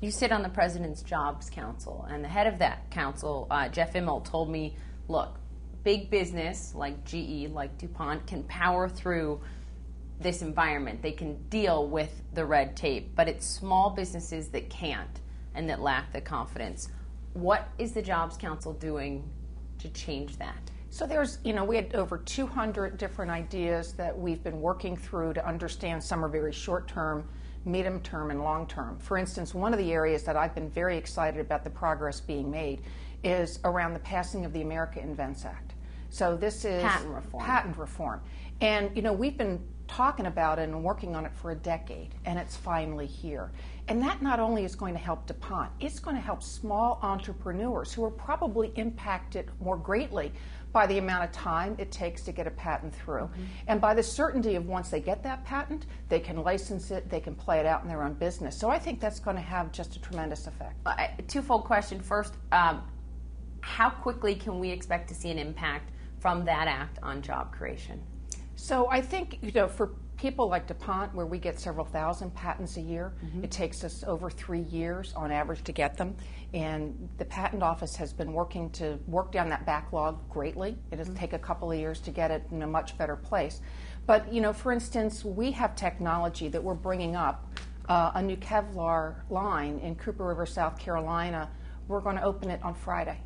You sit on the President's Jobs Council, and the head of that council, Jeff Immelt, told me, look, big business like GE, like DuPont, can power through this environment. They can deal with the red tape, but it's small businesses that can't and that lack the confidence. What is the Jobs Council doing to change that? So there's, we had over 200 different ideas that we've been working through to understand. Some are very short-term, medium-term, and long-term. For instance, one of the areas that I've been very excited about the progress being made is around the passing of the America Invents Act. So this is patent reform. And, we've been talking about it and working on it for a decade, and it's finally here. And that not only is going to help DuPont, it's going to help small entrepreneurs who are probably impacted more greatly by the amount of time it takes to get a patent through. Mm-hmm. And by the certainty of once they get that patent, they can license it, they can play it out in their own business. So I think that's going to have just a tremendous effect. Twofold question. First, how quickly can we expect to see an impact from that act on job creation? So I think, for people like DuPont, where we get several thousand patents a year, mm-hmm. It takes us over 3 years on average to get them. And the patent office has been working to work down that backlog greatly. It has taken a couple of years to get it in a much better place. But, for instance, we have technology that we're bringing up, a new Kevlar line in Cooper River, South Carolina. We're going to open it on Friday.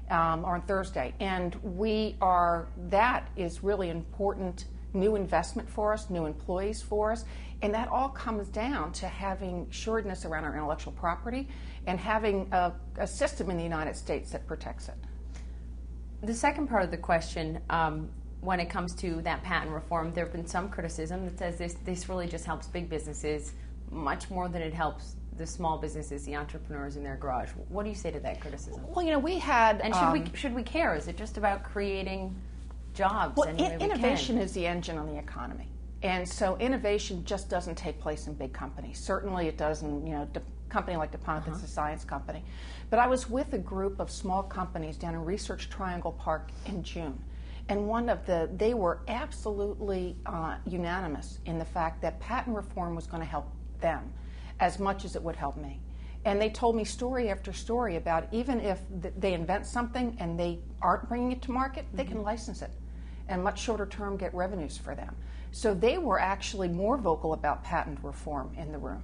Or on Thursday. And that is really important new investment for us, new employees for us, and that all comes down to having assuredness around our intellectual property and having a system in the United States that protects it. The second part of the question, when it comes to that patent reform, there have been some criticism that says this really just helps big businesses much more than it helps the small businesses, the entrepreneurs in their garage. What do you say to that criticism? Well, we had... And should we care? Is it just about creating jobs? Well, innovation is the engine on the economy. And so innovation just doesn't take place in big companies. Certainly it does in, a company like DuPont that's a science company. But I was with a group of small companies down in Research Triangle Park in June. And they were absolutely unanimous in the fact that patent reform was going to help them as much as it would help me. And they told me story after story about even if they invent something and they aren't bringing it to market, they can license it and much shorter term get revenues for them. So they were actually more vocal about patent reform in the room.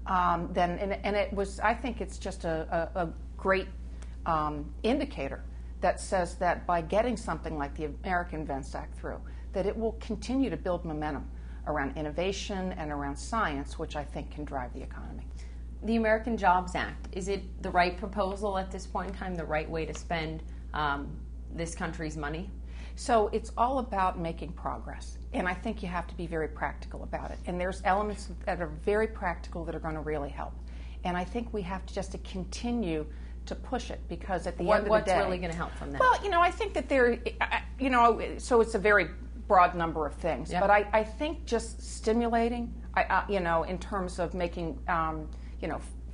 And it was, I think it's just a great indicator that says that by getting something like the American Invents Act through, that it will continue to build momentum around innovation and around science, which I think can drive the economy. The American Jobs Act, is it the right proposal at this point in time, the right way to spend this country's money? So it's all about making progress, and I think you have to be very practical about it. And there's elements that are very practical that are going to really help. And I think we have to just continue to push it, because at the end of the day... What's really going to help from that? Well, I think that so it's a very broad number of things. Yep. But I think just stimulating, in terms of making,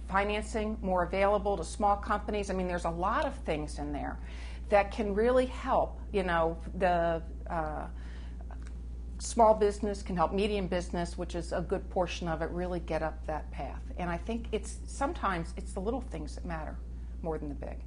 financing more available to small companies. I mean, there's a lot of things in there that can really help, the small business can help medium business, which is a good portion of it, really get up that path. And I think sometimes it's the little things that matter more than the big.